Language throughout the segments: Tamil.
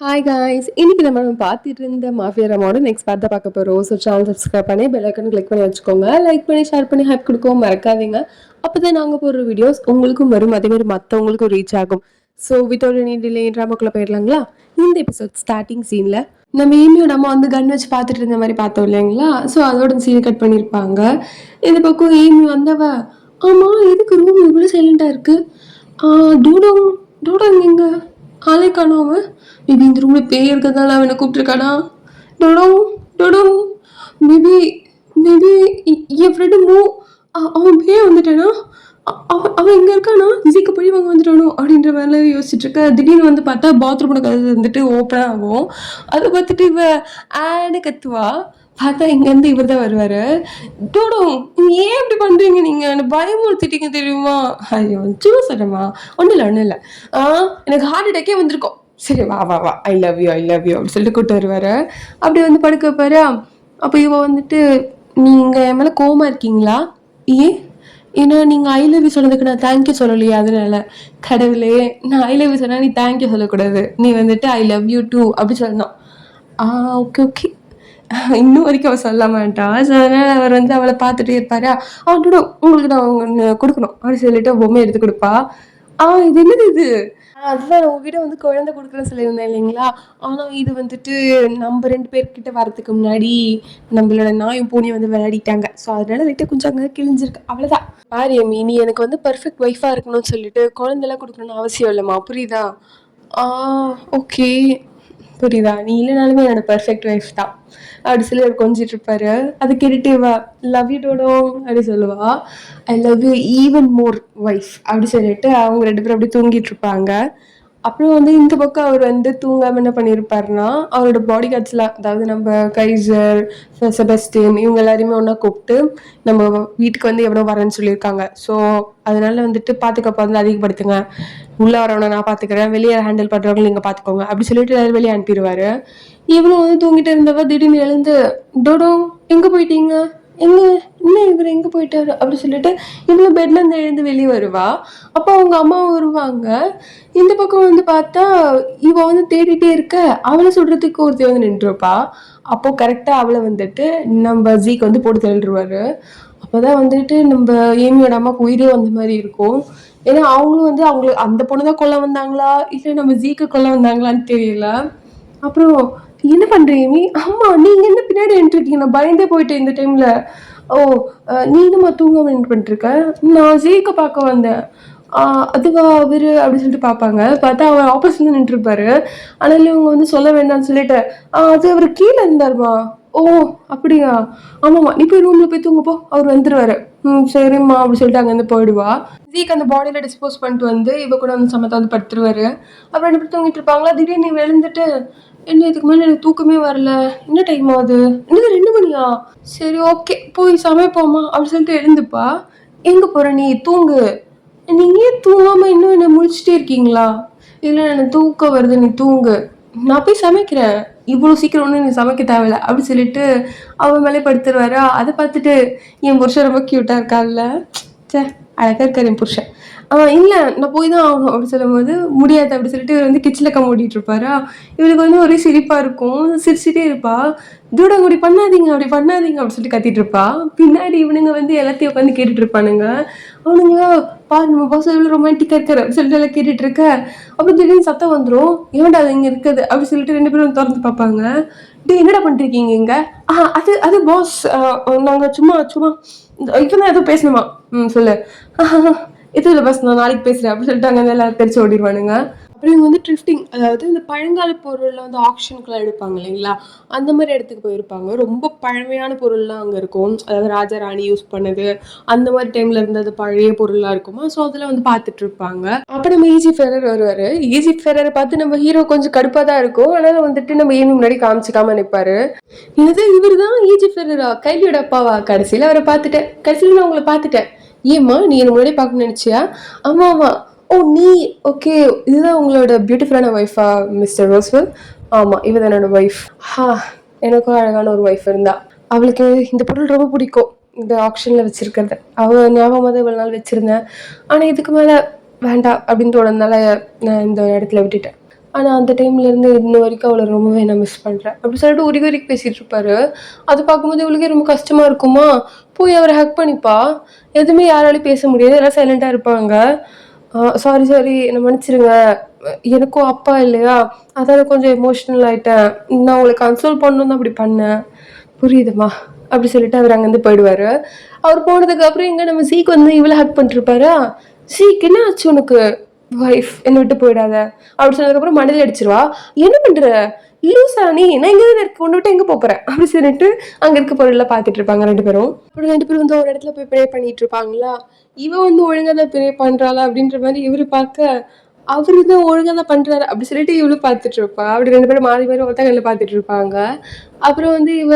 ஹாய் காய்ஸ், இன்னைக்கு நம்ம பார்த்துட்டு இருந்த மாஃபியா ரமோட நெக்ஸ்ட் பார்ட் தான் பார்க்க போகிறோம். ஸோ சேனல் சப்ஸ்கிரைப் பண்ணி பெல் ஐக்கன் கிளிக் பண்ணி வச்சுக்கோங்க. லைக் பண்ணி ஷேர் பண்ணி ஹைப் கொடுக்கவும் மறக்காதீங்க. அப்போ தான் நாங்கள் போடுற வீடியோஸ் உங்களுக்கும் வரும், அதே மாதிரி மற்றவங்களுக்கும் ரீச் ஆகும். ஸோ வித்தவுட் எனி டிலே ட்ராமாக்குள்ளே போயிடலாங்களா? இந்த எபிசோட் ஸ்டார்டிங் சீனில் நம்ம ஏமியும் நம்ம வந்து கன் வச்சு பார்த்துட்டு இருந்த மாதிரி பார்த்தோம் இல்லைங்களா? ஸோ அதோட சீன் கட் பண்ணியிருப்பாங்க. இந்த பக்கம் ஏமி வந்தவ, ஆமாம் எதுக்கு ரூம் இவ்வளோ சைலண்டாக இருக்குது? டூடோங் டூடோங் எங்க ஆளே காணோம். மேபி இந்த ரூம்ல பேய் இருக்கிறதால அவனை கூப்பிட்டுருக்கானா? டொடோ டொடோ மேபி மேபி என் ஃப்ரெண்டு மூ அவன் பேய் வந்துட்டானா? அவன் எங்கே இருக்கானா? இசைக்கு போய் வாங்க வந்துட்டானோ அப்படின்ற மாதிரிலாம் யோசிச்சுட்டு இருக்க. திடீர்னு வந்து பார்த்தா பாத்ரூமோட கதை வந்துட்டு ஓப்பன் ஆகும். அதை பார்த்துட்டு இவ ஆடு கத்துவா. பார்த்தா இங்கேருந்து இவர் தான் வருவார். டோடோ ஏன் இப்படி பண்ணுறீங்க? நீங்கள் எனக்கு பயமுறுத்திட்டீங்க தெரியுமா? ஐயோ சும்மா சொல்கிறேம்மா, ஒன்றும் இல்லை. எனக்கு ஹார்ட் அட்டாக்கே வந்திருக்கோம். சரி வா வா வா, ஐ லவ் யூ அப்படின்னு சொல்லிட்டு கூப்பிட்டு வருவார். அப்படி வந்து படுக்க வைப்பாரு. அப்போ இவ வந்துட்டு, நீங்கள் என் மேலே கோவமாக இருக்கீங்களா? ஏன்? ஏன்னா நீங்கள் ஐ லவ் யூ சொன்னதுக்கு நான் தேங்க்யூ சொல்லலையே, அதனால. கடவுளே, நான் ஐ லவ் யூ சொன்னால் நீ தேங்க்யூ சொல்லக்கூடாது, நீ வந்துட்டு ஐ லவ் யூ டூ அப்படி சொல்லணும். Okay okay. இன்னும் வரைக்கும் அவள் சொல்ல மாட்டான். ஸோ அதனால் அவர் வந்து அவளை பார்த்துட்டே இருப்பாரு. டூடோ உங்களுக்கு நான் ஒன்று கொடுக்கணும் அப்படின்னு சொல்லிட்டு பொம்மை எடுத்து கொடுப்பா. இது என்னது இது? அதுதான் நான் உங்ககிட்ட வந்து குழந்தை கொடுக்குறேன்னு சொல்லியிருந்தேன் இல்லைங்களா? ஆனால் இது வந்துட்டு நம்ம 2 பேர்கிட்ட வரதுக்கு முன்னாடி நம்மளோட நாயும் பூனையும் வந்து விளையாடிட்டாங்க. ஸோ அதனால லைட்டாக கொஞ்சம் அங்கே கிழிஞ்சிருக்கு, அவ்வளோதான். பாரு அம்மி, நீ எனக்கு வந்து பர்ஃபெக்ட் ஒய்ஃபாக இருக்கணும்னு சொல்லிட்டு குழந்தைலாம் கொடுக்கணும்னு அவசியம் இல்லைம்மா, புரியுதா? ஓகே புரியுதா? நீ இல்லைனாலுமே என்னோட பர்ஃபெக்ட் ஒய்ஃப் தான் அப்படி சொல்லி அவர் கொஞ்சிட்டு இருப்பாரு. அது கேட்டுட்டு வா லவ் யூ டோடோ அப்படி சொல்லுவா. I love you even more wife அப்படி சொல்லிட்டு அவங்க 2 பேரும் அப்படி தூங்கிட்டு இருப்பாங்க. அப்புறம் வந்து இந்த பக்கம் அவர் வந்து தூங்காமல் என்ன பண்ணியிருப்பாருன்னா, அவரோட பாடி கார்ட்ஸ்லாம், அதாவது நம்ம கைசர், செபஸ்டின், இவங்க எல்லாரையுமே ஒன்றா கூப்பிட்டு நம்ம வீட்டுக்கு வந்து எவ்வளோ வரேன்னு சொல்லியிருக்காங்க. ஸோ அதனால வந்துட்டு பாதுகாப்பை வந்து அதிகப்படுத்துங்க, உள்ளே வரவனை நான் பார்த்துக்கிறேன், வெளியே ஹேண்டில் பண்ணுறவங்க நீங்கள் பார்த்துக்கோங்க அப்படி சொல்லிட்டு எல்லாரும் வெளியே அனுப்பிடுவார். இவனும் வந்து தூங்கிட்டு இருந்தவ திடீர்னு எழுந்து, டோடோ எங்கே போயிட்டீங்க, எங்க என்ன இவர் எங்கே போயிட்டாரு அப்படி சொல்லிட்டு இவ்வளோ பெட்லேருந்து எழுந்து வெளியே வருவா. அப்போ அவங்க அம்மாவும் வருவாங்க. இந்த பக்கம் வந்து பார்த்தா இவ வந்து தேடிட்டே இருக்க, அவளை சொல்றதுக்கு ஒருத்தர் வந்து நின்றுருப்பா. அப்போ கரெக்டாக அவளை வந்துட்டு நம்ம ஜீக்கு வந்து போட்டு தள்ளிடுவாரு. அப்போதான் வந்துட்டு நம்ம ஏமியோட அம்மாவுக்கு உயிரே வந்த மாதிரி இருக்கும். ஏன்னா அவங்களும் வந்து அவங்களுக்கு அந்த பொண்ணு தான் கொல்ல வந்தாங்களா இல்லை நம்ம ஜீக்கு கொல்ல வந்தாங்களான்னு தெரியல. அப்புறம் என்ன பண்றீங்க? ஆமா நீங்க என்ன பின்னாடி நின்றுருக்கீங்க? நான் பயந்தே போயிட்டேன் இந்த டைம்ல. ஓ நீ என்னம்மா தூங்காம நின்று பண்ணிருக்க? நான் ஜீக்க பார்க்க வந்தேன். அதுவா அவரு அப்படின்னு சொல்லிட்டு பார்ப்பாங்க. பார்த்தா அவர் ஆப்போசிட்ல நின்றுருப்பாரு. ஆனாலும் இவங்க வந்து சொல்ல வேண்டாம்னு சொல்லிட்டு, அது அவர் கீழே இருந்தாருமா. ஓ அப்படியா? ஆமாம்மா நீ போய் ரூம்ல போய் தூங்க போ, அவர் வந்துருவாரு. சரிம்மா அப்படி சொல்லிட்டு அங்கேருந்து போயிடுவா. ஜீக்கு அந்த பாடியில டிஸ்போஸ் பண்ணிட்டு வந்து இவ கூட வந்து சமத்தை வந்து படுத்துருவாரு. அப்புறம் 2 பேரும் தூங்கிட்டு இருப்பாங்களா. திடீர்னு நீ எழுந்துட்டு, என்ன இதுக்கு மேலே எனக்கு தூக்கமே வரல, என்ன டைம் ஆகுது, என்னது 2 மணியா? சரி ஓகே போய் சமைப்போமா அப்படி சொல்லிட்டு எழுந்துப்பா. எங்கே போகிற நீ? தூங்கு. நீங்க ஏன் தூங்காமல் இன்னும் என்ன முழிச்சிட்டே இருக்கீங்களா? இல்லை எனக்கு தூக்கம் வருது, நீ தூங்கு, நான் போய் சமைக்கிறேன், இவ்வளோ சீக்கிரம் ஒன்றும் நீ சமைக்க தேவையில்ல அப்படி சொல்லிட்டு அவன் மேலே படுத்துருவாரா. அதை பார்த்துட்டு என் புருஷன் ரொம்ப க்யூட்டாக இருக்கான்ல, சே அழகாக இருக்கார் என் புருஷன். இல்லை நான் போய் தான் ஆகணும் அப்படி சொல்லும்போது, முடியாது அப்படி சொல்லிட்டு இவர் வந்து கிச்சனில் கம்மோடிட்டு இருப்பாரா. இவருக்கு வந்து ஒரே சிரிப்பாக இருக்கும், சிரிச்சுட்டே இருப்பா. தூட அப்படி பண்ணாதீங்க அப்படி சொல்லிட்டு கத்திட்டு இருப்பா. பின்னாடி இவனுங்க வந்து எல்லாத்தையும் உட்காந்து கேட்டுட்டு இருப்பானுங்க. அவனுங்க பாரு நம்ம பாஸ் எவ்வளோ ரொமான்டிக்காக இருக்காரு அப்படி சொல்லிட்டு எல்லாம் கேட்டுட்டு இருக்க. அப்புறம் திடீர்னு சத்தம் வந்துடும். ஏன்டா அது இங்கே இருக்குது அப்படி சொல்லிட்டு 2 பேரும் திறந்து பார்ப்பாங்க. டே என்னடா பண்ணிருக்கீங்க இங்க? அது அது பாஸ், நாங்கள் சும்மா சும்மா இப்போ தான் எதுவும் பேசணுமா? சொல்லு. எதுவும் இல்லை பாஸ், நான் நாளைக்கு பேசுகிறேன் அப்படி சொல்லிட்டு அங்கே எல்லாம் தெரிச்சு ஓடிடுவானுங்க. அப்புறம் இவங்க வந்து ட்ரிஃப்டிங், அதாவது இந்த பழங்கால பொருள்லாம் வந்து ஆக்ஷனுக்குலாம் எடுப்பாங்க இல்லைங்களா, அந்த மாதிரி இடத்துக்கு போயிருப்பாங்க. ரொம்ப பழமையான பொருள்லாம் அங்கே இருக்கும், அதாவது ராஜா ராணி யூஸ் பண்ணது அந்த மாதிரி டைமில் இருந்தது பழைய பொருளாக இருக்குமா. ஸோ அதெல்லாம் வந்து பார்த்துட்டு இருப்பாங்க. அப்போ நம்ம ஈஜி ஃபெரர் வருவார். ஈஜி ஃபெரரை பார்த்து நம்ம ஹீரோ கொஞ்சம் கடுப்பாக தான் இருக்கும். அதனால் வந்துட்டு நம்ம ஏமி முன்னாடி காமிச்சிக்காம நிற்பாரு. இது இவர் தான் ஈஜி ஃபெரரா, கைலியோட அப்பாவா? கடைசியில் அவரை பார்த்துட்டேன், கடைசியில் நான் உங்களை பார்த்துட்டேன். ஏம்மா நீ என்ன முன்னாடி பார்க்கணும்னு நினச்சியா? ஆமாம் ஆமாம். ஓ நீ ஓகே, இதுதான் உங்களோட பியூட்டிஃபுல்லான ஒய்ஃபா மிஸ்டர் ரோஸ்வெல்? ஆமாம் இவ தான் என்னோட ஒய்ஃப். எனக்கும் அழகான ஒரு ஒய்ஃப் இருந்தா. அவளுக்கு இந்த பொருள் ரொம்ப பிடிக்கும், இந்த ஆக்ஷனில் வச்சுருக்கிறது. அவள் ஞாபகமாக தான் இவ்வளோ நாள் வச்சுருந்தேன். ஆனால் இதுக்கு மேலே வேண்டாம் அப்படின்னு தோணுனால நான் இந்த இடத்துல விட்டுட்டேன். ஆனால் அந்த டைம்லேருந்து இன்ன வரைக்கும் அவளை ரொம்பவே நான் மிஸ் பண்ணுறேன் அப்படி சொல்லிட்டு உருகி உருகி பேசிகிட்டு இருப்பாரு. அது பார்க்கும்போது இவளுக்கே ரொம்ப கஷ்டமாக இருக்குமா, போய் அவரை ஹக் பண்ணிப்பா. எதுவுமே யாராலையும் பேச முடியாது, எல்லாம் சைலண்ட்டாக இருப்பாங்க. சாரி சாரி என்னை மன்னிச்சிருங்க, எனக்கும் அப்பா இல்லையா, அதான் கொஞ்சம் எமோஷ்னல் ஆகிட்டேன், நான் உங்களை கன்சோல் பண்ணணும் தான் அப்படி பண்ணேன், புரியுதுமா அப்படி சொல்லிட்டு அவர் அங்கேருந்து போயிடுவார். அவர் போனதுக்கு அப்புறம் இங்கே நம்ம சீக் வந்து இவ்வளோ ஹக் பண்ணிருப்பாரா, சீக் என்ன ஆச்சு உனக்கு, வைஃப் என்னை விட்டு போயிடாத அப்படி சொன்னதுக்கப்புறம் மண்டல அடிச்சிருவா. என்ன பண்ற லூசா நீ, நான் இங்கே தான் இருக்க, ஒன்று விட்டு எங்கே போகிறேன் அப்படி சொல்லிட்டு அங்கே இருக்க பொருள்லாம் பார்த்துட்டு இருப்பாங்க ரெண்டு பேரும். அப்புறம் ரெண்டு பேரும் வந்து ஒரு இடத்துல போய் ப்ரே பண்ணிட்டு இருப்பாங்களா, இவன் வந்து ஒழுங்காக தான் ப்ரே பண்ணுறாளா அப்படின்ற மாதிரி இவரு பார்க்க, அவரு தான் ஒழுங்காக தான் பண்ணுறாரு அப்படி சொல்லிட்டு இவளும் பார்த்துட்டு இருப்பா. அப்படி ரெண்டு பேரும் மாறி மாறி ஒருத்தங்களில் பார்த்துட்டு இருப்பாங்க. அப்புறம் வந்து இவ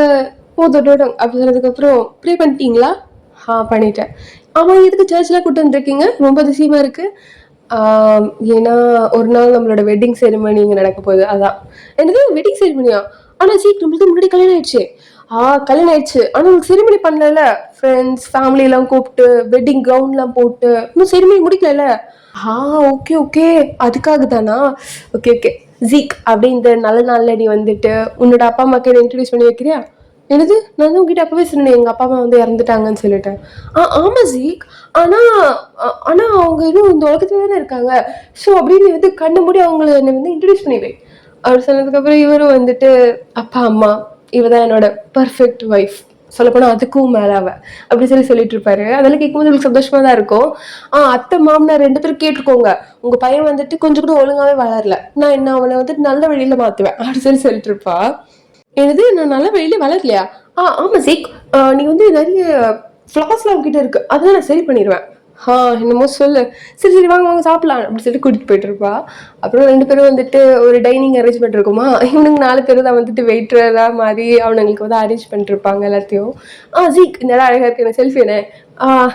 போதோட அப்படி சொன்னதுக்கப்புறம் ப்ரே பண்ணிட்டீங்களா, பண்ணிட்டேன். ஆமாம் எதுக்கு சர்ச்லாம் கூட்டு வந்துருக்கீங்க, ரொம்ப அதிசயமாக இருக்குது. ஏன்னா ஒரு நாள் நம்மளோட வெட்டிங் செரிமனி இங்கே நடக்க போகுது, அதான். என்னது வெட்டிங் செரிமனியா, ஆனால் சீக்கிரம் நம்மளுக்கு முன்னாடி கல்யாணம் ஆயிடுச்சு. கல்யாணம் ஆயிடுச்சு ஆனால் உங்களுக்கு செரிமனி பண்ணல, ஃப்ரெண்ட்ஸ் ஃபேமிலியெல்லாம் கூப்பிட்டு வெட்டிங் கவுன்லாம் போட்டு இன்னும் செரிமனி முடிக்கல. ஓகே ஓகே அதுக்காக தானா, ஓகே ஓகே ஜீக் அப்படி இந்த நல்ல நாளில் நீ வந்துட்டு உன்னோட அப்பா அம்மாக்கு என்ன இன்ட்ரடியூஸ் பண்ணி வைக்கிறியா. என்னது, நான் தான் உங்ககிட்ட அப்பவே சொன்னேன் எங்கள் அப்பா அம்மா வந்து இறந்துட்டாங்கன்னு சொல்லிட்டேன். ஆமாம் ஜீக், ஆனால் ஆனால் அவங்க இன்னும் இந்த உலகத்துல தானே இருக்காங்க, ஸோ அப்படின்னு வந்து கண்ண மூடி அவங்கள என்னை வந்து இன்ட்ரடியூஸ் பண்ணிடுவேன். அவர் சொன்னதுக்கப்புறம் இவரும் வந்துட்டு அப்பா அம்மா இவ தான் என்னோட பர்ஃபெக்ட் ஒய்ஃப், சொல்லப்போனால் அதுக்கும் மேலே அவ அப்படி சொல்லிட்டு இருப்பாரு. அதெல்லாம் கேட்கும்போது உங்களுக்கு சந்தோஷமா தான் இருக்கும். அத்தை மாமனார் ரெண்டு பேரும் கேட்டுக்கோங்க, உங்க பையன் வந்துட்டு கொஞ்சம் கூட ஒழுங்காவே வளரல, நான் என்ன அவனை வந்துட்டு நல்ல வழியில மாத்துவேன் அப்படி சொல்லிட்டு இருப்பா. எனது நான் நல்ல வழியில வளரலையா, ஆமா ஜீக், நீ வந்து நிறைய ஃப்ளாஸ்லாம் உங்ககிட்ட இருக்கு, அதெல்லாம் நான் சரி பண்ணிடுவேன். என்னமோ சொல்லு, சரி சரி வாங்க வாங்க சாப்பிடலாம் அப்படி சொல்லிட்டு கூட்டிட்டு போயிட்டு இருப்பா. அப்புறம் ரெண்டு பேரும் வந்துட்டு ஒரு டைனிங் அரேஞ்ச்மெண்ட் இருக்குமா, இவனுங்க 4 பேர் தான் வந்துட்டு வெயிட்டரா மாதிரி அவனுங்களுக்கு வந்து அரேஞ்ச் பண்ணிட்டு இருப்பாங்க எல்லாத்தையும். ஜீக் இந்த இடம் அழகா இருக்கு, எனக்கு செல்ஃபி என்ன,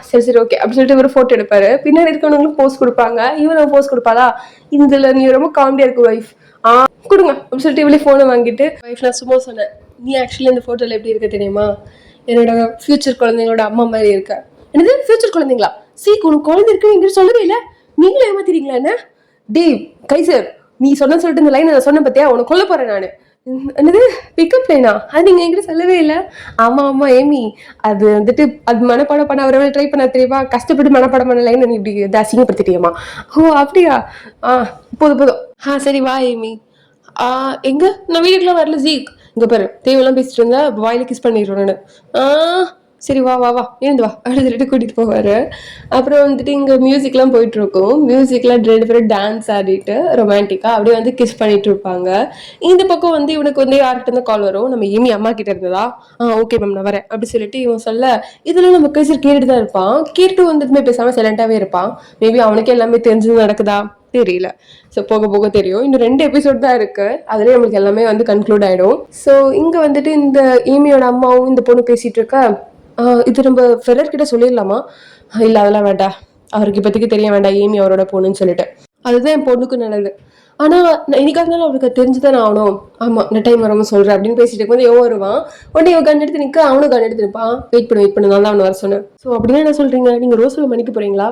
சரி சரி ஓகே அப்படி சொல்லிட்டு இவர் ஃபோட்டோ எடுப்பாரு. பின்னாடி இருக்கவங்களும் போஸ்ட் கொடுப்பாங்க, இவனும் போஸ்ட் கொடுப்பாளா, இதுல நீ ரொம்ப காமெடியா இருக்கு ஒய்ஃப், கொடுங்க அப்படின்னு சொல்லிட்டு இவளே ஃபோனை வாங்கிட்டு, ஒய்ஃப் நான் சும்மா சொன்னேன், நீ ஆக்சுவலி இந்த ஃபோட்டோவில் எப்படி இருக்க தெரியுமா, என்னோட ஃபியூச்சர் குழந்தைங்களோட அம்மா மாதிரி இருக்க. என்னது ஃபியூச்சர் குழந்தைங்களா, சீக் உனக்கு குழந்தை இருக்கு எங்கிட்ட சொல்லவே இல்லை, நீங்களும் ஏமாத்திரீங்களா என்ன, டேய் கைசர் நீ சொல்லிட்டு இந்த லைன் நான் சொன்னேன் பார்த்தியா, உனக்கு கொல்ல போறேன் நான். என்னது பிக்கப் லைனா, அது நீங்கள் என்கிட்ட சொல்லவே இல்லை. ஆமாம் ஆமாம் ஏமி, அது வந்துட்டு அது மனப்பாடம் பண்ண அவரை ட்ரை பண்ண தெரியுமா, கஷ்டப்பட்டு மனப்பாடம் பண்ண லைன் நீ இப்படி அசிங்கப்படுத்திட்டியம்மா. அப்படியா, போதும் போதும், சரி வா ஏமி. எங்க நான் வீட்டுக்குலாம் வரல ஜீக், இங்கே பாரு தேவையெல்லாம் பேசிட்டு இருந்தா வாயில கிஸ் பண்ணிடுறேன் நான். சரி வா வா வா எழுந்து வா அப்படி சொல்லிட்டு கூட்டிகிட்டு போவார். அப்புறம் வந்துட்டு இங்கே மியூசிக்லாம் போயிட்டுருக்கும், மியூசிக்லாம் ரெண்டு பேரும் டான்ஸ் ஆடிட்டு ரொமான்டிக்காக அப்படியே வந்து கிஸ் பண்ணிட்டு இருப்பாங்க. இந்த பக்கம் வந்து இவனுக்கு வந்து யார்கிட்ட இருந்து கால் வரும், நம்ம ஏமி அம்மா கிட்ட இருந்ததா, ஓகே மேம் நான் வரேன் அப்படி சொல்லிட்டு இவன் சொல்ல, இதெல்லாம் நம்ம பேசி கேட்டுட்டு தான் இருப்பான். கேட்டு வந்துட்டுமே பேசாமல் சைலண்டாகவே இருப்பான். மேபி அவனுக்கு எல்லாமே தெரிஞ்சது நடக்குதா தெரியல. ஸோ போக போக தெரியும். இன்னும் 2 எபிசோட் தான் இருக்கு, அதுலேயே நம்மளுக்கு எல்லாமே வந்து கன்க்ளூட் ஆகிடும். ஸோ இங்கே வந்துட்டு இந்த ஏமியோட அம்மாவும் இந்த பொண்ணு பேசிகிட்டு இருக்க, இது நம்ம ஃபெரர் கிட்ட சொல்லிடலாமா, இல்லை அதெல்லாம் வேண்டாம், அவருக்கு இப்போதைக்கு தெரிய வேண்டாம் ஏமி அவரோட பொண்ணுன்னு சொல்லிட்டு, அதுதான் என் பொண்ணுக்கு நல்லது. ஆனால் நான் இன்னைக்காக இருந்தாலும் அவருக்கு தெரிஞ்சுதானே ஆகணும், ஆமாம் இந்த டைம் வரமா சொல்கிறேன் அப்படின்னு பேசிட்டு இருக்கும்போது எவ்வளோ வருவான். உடனே இவன் கண் எடுத்து நிற்க, அவனும் கண் எடுத்து நிற்பான். வெயிட் பண்ணு நான் தான் அவனை வர சொன்னேன். ஸோ அப்படின்னா என்ன சொல்கிறீங்க, நீங்கள் ரோஸ்வெல் மன்னிக்க போகிறீங்களா.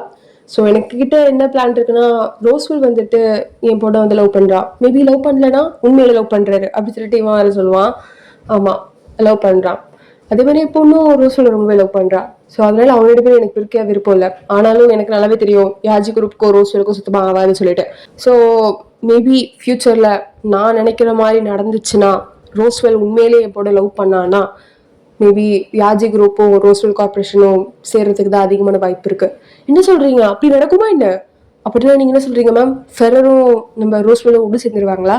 ஸோ எனக்கு கிட்ட என்ன பிளான் இருக்குன்னா, ரோஸ்வெல் வந்துட்டு என் பொண்ணை வந்து லவ் பண்ணுறா, மேபி லவ் பண்ணலன்னா உண்மையில லவ் பண்ணுறாரு அப்படி சொல்லிட்டு இவன் வர சொல்லுவான். ஆமாம் லவ் பண்ணுறான், அதே மாதிரி பொண்ணும் ரோஸ்வெல் ரொம்ப லவ் பண்ணுறா. ஸோ அதனால அவனோட பேர் எனக்கு இருக்க விருப்பம் இல்லை. ஆனாலும் எனக்கு நல்லாவே தெரியும் யாஜி குரூப்க்கோ ரோஸ்வெலுக்கும் சுத்தமாக ஆகாதுன்னு சொல்லிட்டு. ஸோ மேபி ஃப்யூச்சரில் நான் நினைக்கிற மாதிரி நடந்துச்சுன்னா, ரோஸ்வெல் உண்மையிலே என் பொண்ணை லவ் பண்ணான்னா, மேபி யாஜி குரூப்பும் ரோஸ்வெல் கார்பரேஷனும் சேர்றதுக்கு தான் அதிகமான வாய்ப்பு இருக்கு. என்ன சொல்றீங்க, அப்படி நடக்குமா என்ன, அப்படின்னா நீங்க என்ன சொல்றீங்க மேம், ஃபெரரும் நம்ம ரோஸ்வெல்லும் ஒன்று சேர்ந்துருவாங்களா.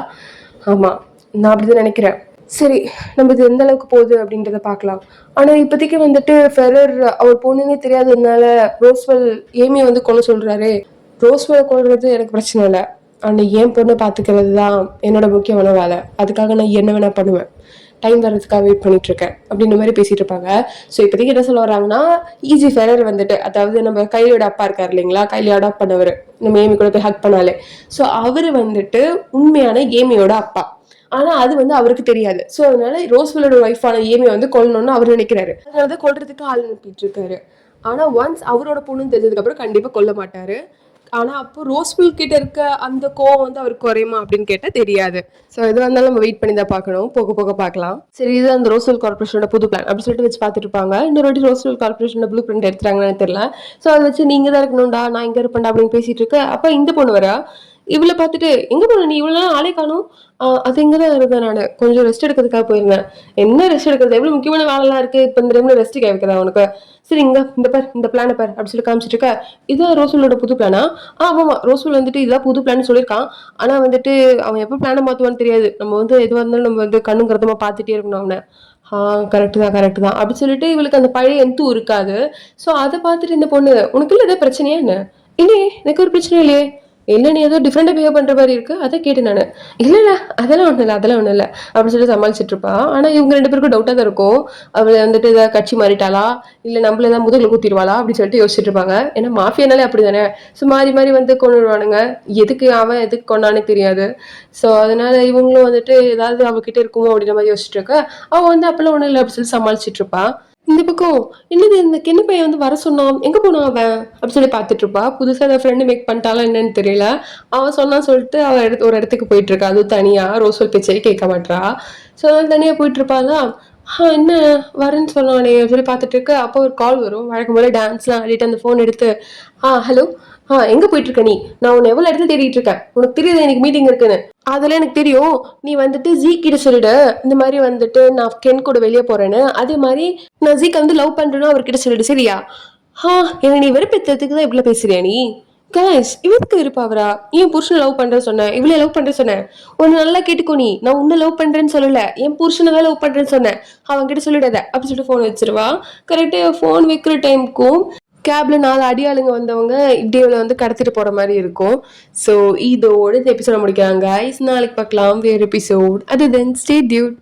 ஆமா நான் அப்படிதான் நினைக்கிறேன். சரி நம்ம இது எந்த அளவுக்கு போகுது அப்படின்றத பார்க்கலாம். ஆனால் இப்போதைக்கு வந்துட்டு ஃபெரர் அவர் பொண்ணுன்னே தெரியாததுனால ரோஸ்வெல் ஏமியை வந்து கொல்ல சொல்றாரு. ரோஸ்வெல் கொல்றது எனக்கு பிரச்சனை இல்லை, ஆனால் என் பொண்ணை பார்த்துக்கிறது தான் என்னோட முக்கியமான வேலை, அதுக்காக நான் என்ன வேணா பண்ணுவேன், டைம் வர்றதுக்காக வெயிட் பண்ணிட்டு இருக்கேன் அப்படின்ற மாதிரி பேசிட்டு இருப்பாங்க. ஸோ இப்போதைக்கு என்ன சொல்ல வர்றாங்கன்னா, ஈஸி ஃபெரர் வந்துட்டு, அதாவது நம்ம கைலியோட அப்பா இருக்காரு இல்லைங்களா, கைலி அடாப்ட் பண்ணவர், நம்ம ஏமி கூட போய் ஹக் பண்ணாலே, ஸோ அவர் வந்துட்டு உண்மையான ஏமியோட அப்பா. ஆனா அது வந்து அவருக்கு தெரியாது. ஸோ அதனால ரோஸ்வெல்லோட ஒய்ஃபான ஏமி வந்து கொல்லணும்னு அவர் நினைக்கிறாரு. அதனால கொல்றதுக்கு ஆள் அனுப்பிட்டு இருக்காரு. ஆனா ஒன்ஸ் அவரோட பொண்ணுன்னு தெரிஞ்சதுக்கு அப்புறம் கண்டிப்பா கொல்ல மாட்டாரு. ஆனா அப்போ ரோஸ்ஃபுல் கிட்ட இருக்க அந்த கோவம் வந்து அவருக்கு குறையுமா அப்படின்னு கேட்டா தெரியாது. ஸோ எதுவாக இருந்தாலும் நம்ம வெயிட் பண்ணி தான் பார்க்கணும், போக போக பார்க்கலாம். சரி, இது அந்த ரோஸ்ஃபுல் கார்பரேஷனோட புது பிளான் அப்படின்னு சொல்லிட்டு வச்சு பார்த்துட்டு இருப்பாங்க. இன்னொரு வாட்டி ரோஸ்ஃபுல் கார்பரேஷனோட ப்ளூ பிரிண்ட் எடுத்துறாங்கன்னு தெரியல. ஸோ அதை வச்சு நீங்க தான் இருக்கணும்டா, நான் இங்க இருப்பேன்டா அப்படின்னு பேசிட்டு இருக்க. அப்ப இந்த பொண்ணு வரா, இவளை பார்த்துட்டு எங்க போன நீ, இவ்வளவு நாள் ஆளே காணும். அது இங்கதான் இருந்தேன், நான் கொஞ்சம் ரெஸ்ட் எடுக்கிறதுக்காக போயிருந்தேன். என்ன ரெஸ்ட் எடுக்கிறது, எவ்வளவு முக்கியமான வேலைலாம் இருக்கு, இப்ப இந்த டைம்ல ரெஸ்ட் கேட்குறதா உனக்கு? சரி, இந்த பார், இந்த பிளானை பார் அப்படி சொல்லி காமிச்சிட்டு இருக்க. இதுதான் ரோஸ்வலோட புது பிளானா? ஆமாமா, ரோஸ்வல் வந்துட்டு இதான் புது பிளான் சொல்லியிருக்கான். ஆனா வந்துட்டு அவன் எப்ப பிளானை மாத்துவான்னு தெரியாது. நம்ம வந்து எதுவாக இருந்தாலும் நம்ம வந்து கண்ணும் கருத்தமா பார்த்துட்டே இருக்கணும் அவனை. கரெக்ட் தான் கரெக்ட் தான் அப்படி சொல்லிட்டு இவளுக்கு அந்த பழைய எந்தும் இருக்காது. ஸோ அதை பார்த்துட்டு இந்த பொண்ணு, உனக்கு இல்லை ஏதாவது பிரச்சனையா என்ன? இல்லையே, எனக்கு ஒரு பிரச்சனை இல்லையே. இல்லை, நீ ஏதோ டிஃப்ரெண்டாக பிஹேவ் பண்ணுற மாதிரி இருக்கு, அதை கேட்டு நான். இல்லை இல்லை, அதெல்லாம் ஒன்றும் இல்லை, அதெல்லாம் ஒன்றும் இல்லை அப்படின்னு சொல்லி சமாளிச்சுட்டு இருப்பா. ஆனால் இவங்க 2 பேருக்கும் டவுட்டாக தான் இருக்கும். அவளை வந்துட்டு ஏதாவது கட்சி மாறிட்டாளா, இல்லை நம்மள ஏதாவது முதுகில் குத்திடுவாளா அப்படின்னு சொல்லிட்டு யோசிச்சுட்டு இருப்பாங்க. ஏன்னா மாஃபியானாலே அப்படி தானே. ஸோ மாறி மாறி வந்து கொண்டுடுவானுங்க. எதுக்கு அவன் எதுக்கு கொண்டானே தெரியாது. ஸோ அதனால இவங்களும் வந்துட்டு ஏதாவது அவகிட்ட இருக்குமோ அப்படின்ற மாதிரி யோசிச்சுட்டு இருக்க. அவன் வந்து அப்பெல்லாம் ஒன்றும் இல்லை அப்படின்னு சொல்லி சமாளிச்சுட்டு இருப்பா. இந்த பக்கம் என்னது இந்த கென்னு பையன் வந்து வர சொன்னான், எங்க போனான் அவன் அப்படின்னு சொல்லி பார்த்துட்டு இருப்பா. புதுசா ஏதாவது ஃப்ரெண்டு மேக் பண்ணிட்டாலும் என்னன்னு தெரியல. அவன் சொன்னான்னு சொல்லிட்டு அவன் ஒரு இடத்துக்கு போயிட்டு இருக்கா, அது தனியா. ரோஸ்வல் பேச்சை கேட்க மாட்டா. ஸோ அதனால தனியா போயிட்டு இருப்பாளா. என்ன வரேன்னு சொன்னானே சொல்லி பார்த்துட்டு இருக்க. அப்போ ஒரு கால் வரும். வழக்கம் போல டான்ஸ்லாம் ஆடிட்டு அந்த ஃபோன் எடுத்து, ஹலோ, எங்க போயிட்டு இருக்க நீ? நான் உன்னை எவ்வளவு இடத்துல தேடிட்டு இருக்கேன், உனக்கு தெரியுது எனக்கு மீட்டிங் இருக்குன்னு. அதெல்லாம் எனக்கு தெரியும். நீ வந்துட்டு ஜீ கிட்ட சொல்லிடு, இந்த மாதிரி வந்துட்டு நான் கென் கூட வெளியே போறேன்னு. அதே மாதிரி நான் ஜீக்கு வந்து லவ் பண்றேன்னு அவர்கிட்ட சொல்லிடு, சரியா? என்ன நீ வெறுப்பேற்றதுக்கு தான் இப்படி பேசுறியா நீ? கைஸ், இவருக்கு இருப்பாவரா? என் புருஷனை லவ் பண்றேன்னு சொன்னேன், இவளே லவ் பண்றேன்னு சொன்னேன். உன்னை நல்லா கேட்டுக்கோ, நீ நான் உன்னை லவ் பண்றேன்னு சொல்லல, என் புருஷனை தான் லவ் பண்றேன்னு சொன்னேன். அவன் கிட்ட சொல்லிடாத அப்படி சொல்லிட்டு ஃபோன் வச்சிருவா. கரெக்டா ஃபோன் வைக்கிற டைமுக்கும் கேப்ல 4 அடியாளுங்க வந்தவங்க இப்படி இவளை வந்து கடத்திட்டு போற மாதிரி இருக்கும். ஸோ இதோட இந்த எபிசோட முடிக்கிறாங்க. நாளைக்கு பார்க்கலாம் வேறு எபிசோட். அது தென் ஸ்டே டியூட்.